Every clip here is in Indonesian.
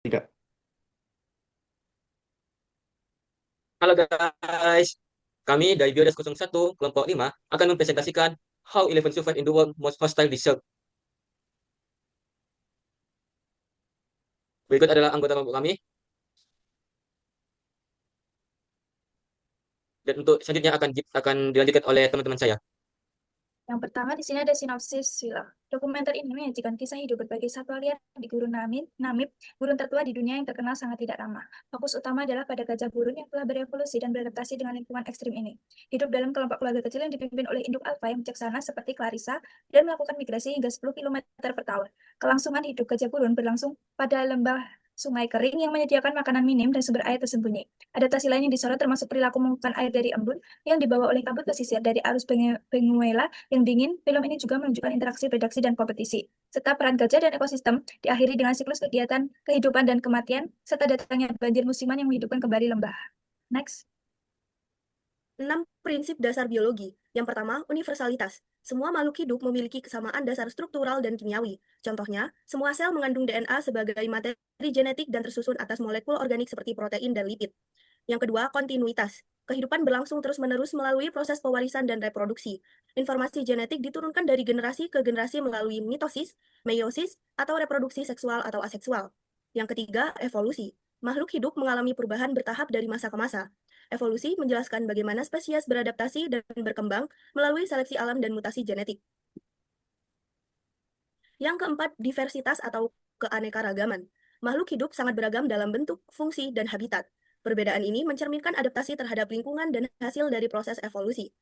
Tidak. Halo guys, kami dari Biodes 01 kelompok 5 akan mempresentasikan How Eleven Survive in the World Most Hostile Desert. Berikut adalah anggota kelompok kami, dan untuk selanjutnya akan dilanjutkan oleh teman-teman saya. Yang pertama di sini ada sinopsis film. Dokumenter ini menyajikan kisah hidup berbagai satwa liar di gurun Namib, gurun tertua di dunia yang terkenal sangat tidak ramah. Fokus utama adalah pada gajah gurun yang telah berevolusi dan beradaptasi dengan lingkungan ekstrim ini. Hidup dalam kelompok keluarga kecil yang dipimpin oleh induk alfa yang bijaksana seperti Clarissa dan melakukan migrasi hingga 10 km per tahun. Kelangsungan hidup gajah gurun berlangsung pada lembah sungai kering yang menyediakan makanan minim dan sumber air tersembunyi. Adaptasi lain yang disorot termasuk perilaku mengumpulkan air dari embun yang dibawa oleh kabut pesisir dari arus Benguela yang dingin. Film ini juga menunjukkan interaksi redaksi dan kompetisi, serta peran gajah dan ekosistem diakhiri dengan siklus kegiatan, kehidupan, dan kematian, serta datangnya banjir musiman yang menghidupkan kembali lembah. Next. 6 prinsip dasar biologi. Yang pertama, universalitas. Semua makhluk hidup memiliki kesamaan dasar struktural dan kimiawi. Contohnya, semua sel mengandung DNA sebagai materi genetik dan tersusun atas molekul organik seperti protein dan lipid. Yang kedua, kontinuitas. Kehidupan berlangsung terus-menerus melalui proses pewarisan dan reproduksi. Informasi genetik diturunkan dari generasi ke generasi melalui mitosis, meiosis, atau reproduksi seksual atau aseksual. Yang ketiga, evolusi. Makhluk hidup mengalami perubahan bertahap dari masa ke masa. Evolusi menjelaskan bagaimana spesies beradaptasi dan berkembang melalui seleksi alam dan mutasi genetik. Yang keempat, diversitas atau keanekaragaman. Makhluk hidup sangat beragam dalam bentuk, fungsi, dan habitat. Perbedaan ini mencerminkan adaptasi terhadap lingkungan dan hasil dari proses evolusi.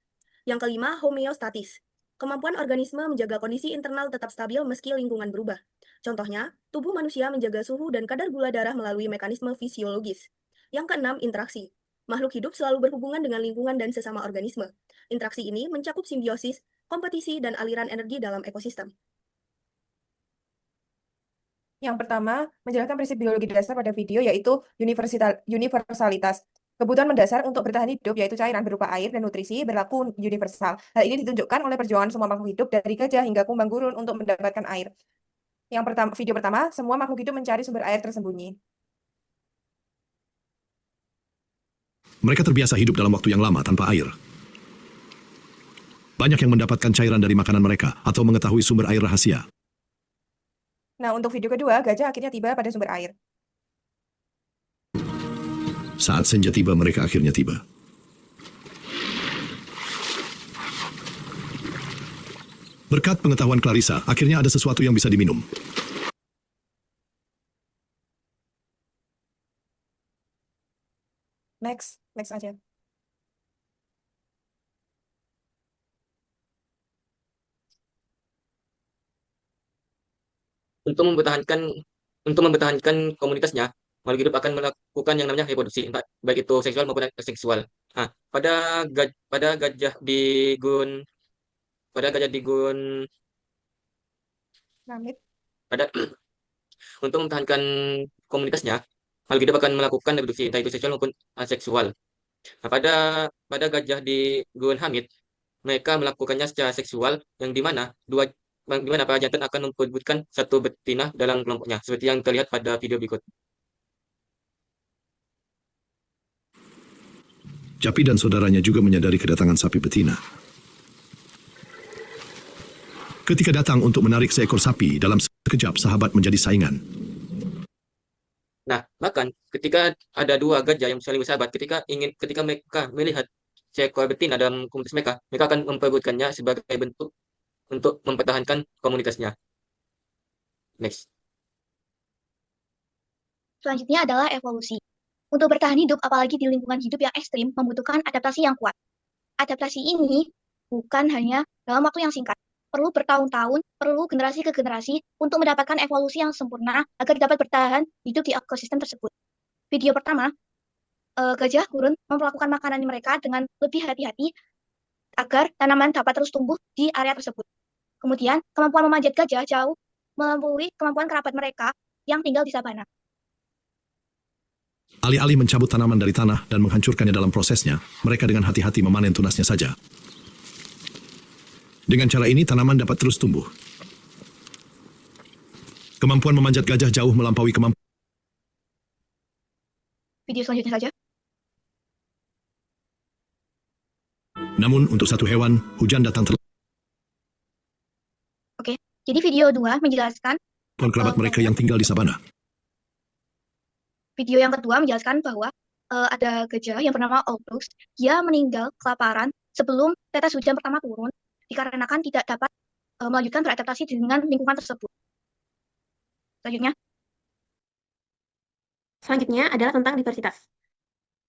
Yang kelima, homeostatis. Kemampuan organisme menjaga kondisi internal tetap stabil meski lingkungan berubah. Contohnya, tubuh manusia menjaga suhu dan kadar gula darah melalui mekanisme fisiologis. Yang keenam, interaksi. Makhluk hidup selalu berhubungan dengan lingkungan dan sesama organisme. Interaksi ini mencakup simbiosis, kompetisi, dan aliran energi dalam ekosistem. Yang pertama, menjelaskan prinsip biologi dasar pada video yaitu universalitas. Kebutuhan mendasar untuk bertahan hidup yaitu cairan berupa air dan nutrisi berlaku universal. Hal ini ditunjukkan oleh perjuangan semua makhluk hidup dari gajah hingga kumbang gurun untuk mendapatkan air. Video pertama, semua makhluk hidup mencari sumber air tersembunyi. Mereka terbiasa hidup dalam waktu yang lama tanpa air. Banyak yang mendapatkan cairan dari makanan mereka atau mengetahui sumber air rahasia. Nah, untuk video kedua, gajah akhirnya tiba pada sumber air. Saat senja tiba, mereka akhirnya tiba. Berkat pengetahuan Clarissa, akhirnya ada sesuatu yang bisa diminum. Next aja. Untuk mempertahankan untuk mempertahankan komunitasnya, makhluk hidup akan melakukan yang namanya reproduksi, baik itu seksual maupun aseksual. Nah, pada gajah di gun pada gajah di gun Namib. pada untuk mempertahankan komunitasnya, makhluk hidup akan melakukan reproduksi entah itu seksual maupun aseksual. Nah, pada gajah di Gun Hamid, mereka melakukannya secara seksual di mana para jantan akan memperebutkan satu betina dalam kelompoknya, seperti yang terlihat pada video berikut. Japi dan saudaranya juga menyadari kedatangan sapi betina. Ketika datang untuk menarik seekor sapi, dalam sekejap sahabat menjadi saingan. Nah, bahkan ketika ada dua gajah yang saling bersahabat, ketika mereka melihat seekor betina dalam komunitas mereka, mereka akan memperebutkannya sebagai bentuk untuk mempertahankan komunitasnya. Next. Selanjutnya adalah evolusi. Untuk bertahan hidup, apalagi di lingkungan hidup yang ekstrim, membutuhkan adaptasi yang kuat. Adaptasi ini bukan hanya dalam waktu yang singkat, perlu bertahun-tahun, perlu generasi ke generasi untuk mendapatkan evolusi yang sempurna agar dapat bertahan hidup di ekosistem tersebut. Video pertama, gajah gurun memperlakukan makanan mereka dengan lebih hati-hati agar tanaman dapat terus tumbuh di area tersebut. Kemudian, kemampuan memanjat gajah jauh melampaui kemampuan kerabat mereka yang tinggal di sabana. Alih-alih mencabut tanaman dari tanah dan menghancurkannya dalam prosesnya, mereka dengan hati-hati memanen tunasnya saja. Dengan cara ini, tanaman dapat terus tumbuh. Kemampuan memanjat gajah jauh melampaui kemampuan video selanjutnya saja. Namun untuk satu hewan, hujan datang Oke, jadi video 2 menjelaskan, terlalu kerabat mereka yang tinggal di sabana. video yang kedua menjelaskan bahwa ada gajah yang bernama Olbrus. Dia meninggal kelaparan sebelum tetes hujan pertama turun, dikarenakan tidak dapat melanjutkan beradaptasi dengan lingkungan tersebut. Selanjutnya adalah tentang diversitas.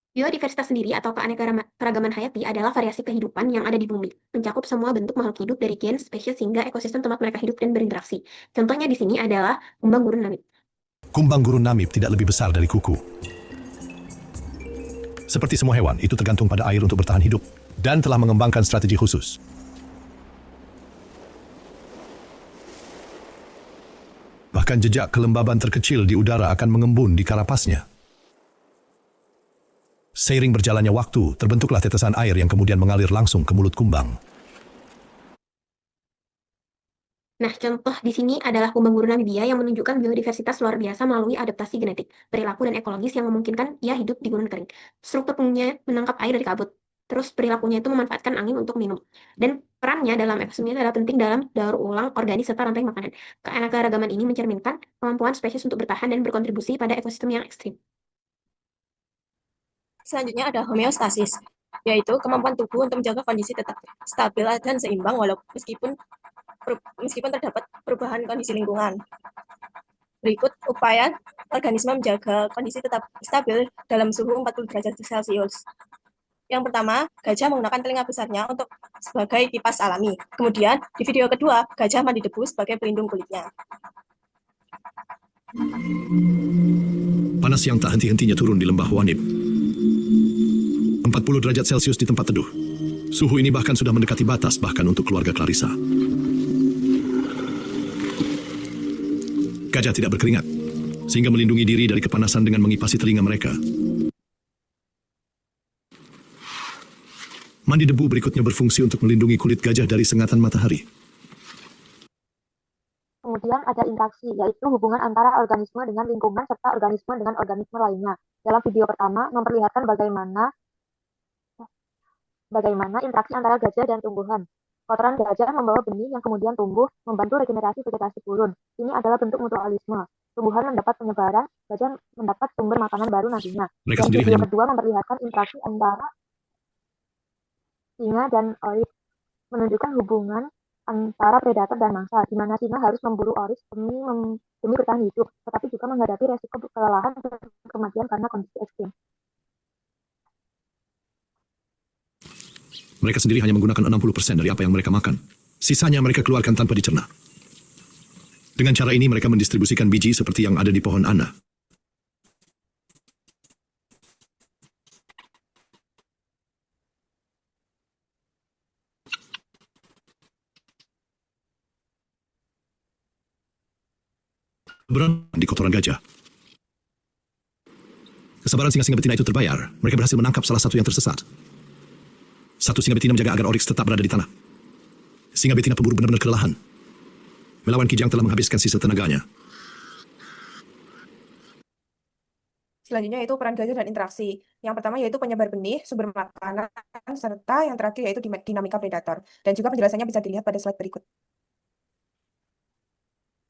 Biodiversitas sendiri atau keanekaragaman hayati adalah variasi kehidupan yang ada di bumi, mencakup semua bentuk makhluk hidup dari gen, spesies, hingga ekosistem tempat mereka hidup dan berinteraksi. Contohnya di sini adalah kumbang gurun namib. Kumbang gurun namib tidak lebih besar dari kuku. Seperti semua hewan, itu tergantung pada air untuk bertahan hidup dan telah mengembangkan strategi khusus. Bahkan jejak kelembaban terkecil di udara akan mengembun di karapasnya. Seiring berjalannya waktu, terbentuklah tetesan air yang kemudian mengalir langsung ke mulut kumbang. Nah, contoh di sini adalah kumbang gurun Namibia yang menunjukkan biodiversitas luar biasa melalui adaptasi genetik, perilaku dan ekologis yang memungkinkan ia hidup di gurun kering. Struktur tubuhnya menangkap air dari kabut. Terus perilakunya itu memanfaatkan angin untuk minum. Dan perannya dalam ekosistem ini adalah penting dalam daur ulang organik serta rantai makanan. Keanekaragaman ini mencerminkan kemampuan spesies untuk bertahan dan berkontribusi pada ekosistem yang ekstrim. Selanjutnya ada homeostasis, yaitu kemampuan tubuh untuk menjaga kondisi tetap stabil dan seimbang meskipun terdapat perubahan kondisi lingkungan. Berikut upaya organisme menjaga kondisi tetap stabil dalam suhu 40 derajat Celcius. Yang pertama, gajah menggunakan telinga besarnya untuk sebagai kipas alami. Kemudian, di video kedua, gajah mandi debu sebagai pelindung kulitnya. Panas yang tak henti-hentinya turun di lembah Wanib. 40 derajat Celcius di tempat teduh. Suhu ini bahkan sudah mendekati batas bahkan untuk keluarga Clarissa. Gajah tidak berkeringat, sehingga melindungi diri dari kepanasan dengan mengipasi telinga mereka. Mandi debu berikutnya berfungsi untuk melindungi kulit gajah dari sengatan matahari. Kemudian ada interaksi, yaitu hubungan antara organisme dengan lingkungan serta organisme dengan organisme lainnya. Dalam video pertama memperlihatkan bagaimana interaksi antara gajah dan tumbuhan. Kotoran gajah membawa benih yang kemudian tumbuh, membantu regenerasi vegetasi gurun. Ini adalah bentuk mutualisme. Tumbuhan mendapat penyebaran, gajah mendapat sumber makanan baru nantinya. Mereka Dan sendiri video hanya kedua memperlihatkan interaksi antara singa dan oryx, menunjukkan hubungan antara predator dan mangsa, di mana singa harus memburu oryx demi bertahan hidup, tetapi juga menghadapi resiko kelelahan dan kematian karena kondisi ekstrim. Mereka sendiri hanya menggunakan 60% dari apa yang mereka makan. Sisanya mereka keluarkan tanpa dicerna. Dengan cara ini mereka mendistribusikan biji seperti yang ada di pohon Ana. Keberadaan di kotoran gajah. Kesabaran singa-singa betina itu terbayar. Mereka berhasil menangkap salah satu yang tersesat. Satu singa betina menjaga agar oryx tetap berada di tanah. Singa betina pemburu benar-benar kelelahan. Melawan kijang telah menghabiskan sisa tenaganya. Selanjutnya yaitu peran gajah dan interaksi. Yang pertama yaitu penyebar benih, sumber makanan, serta yang terakhir yaitu dinamika predator. Dan juga penjelasannya bisa dilihat pada slide berikut.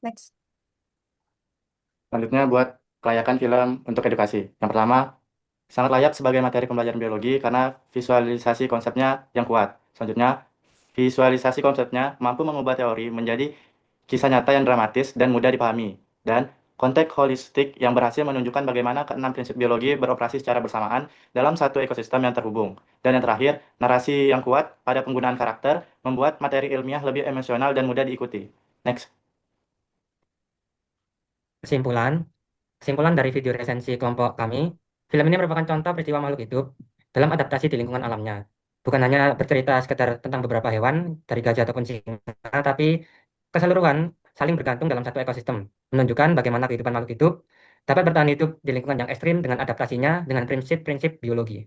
Next. Selanjutnya buat kelayakan film untuk edukasi. Yang pertama, sangat layak sebagai materi pembelajaran biologi karena visualisasi konsepnya yang kuat. Selanjutnya, visualisasi konsepnya mampu mengubah teori menjadi kisah nyata yang dramatis dan mudah dipahami. Dan konteks holistik yang berhasil menunjukkan bagaimana keenam prinsip biologi beroperasi secara bersamaan dalam satu ekosistem yang terhubung. Dan yang terakhir, narasi yang kuat pada penggunaan karakter membuat materi ilmiah lebih emosional dan mudah diikuti. Next. Kesimpulan dari video resensi kelompok kami, film ini merupakan contoh peristiwa makhluk hidup dalam adaptasi di lingkungan alamnya. Bukan hanya bercerita sekedar tentang beberapa hewan, dari gajah ataupun singa, tapi keseluruhan saling bergantung dalam satu ekosistem, menunjukkan bagaimana kehidupan makhluk hidup dapat bertahan hidup di lingkungan yang ekstrim dengan adaptasinya dengan prinsip-prinsip biologi.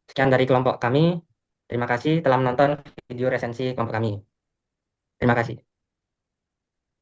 Sekian dari kelompok kami. Terima kasih telah menonton video resensi kelompok kami. Terima kasih.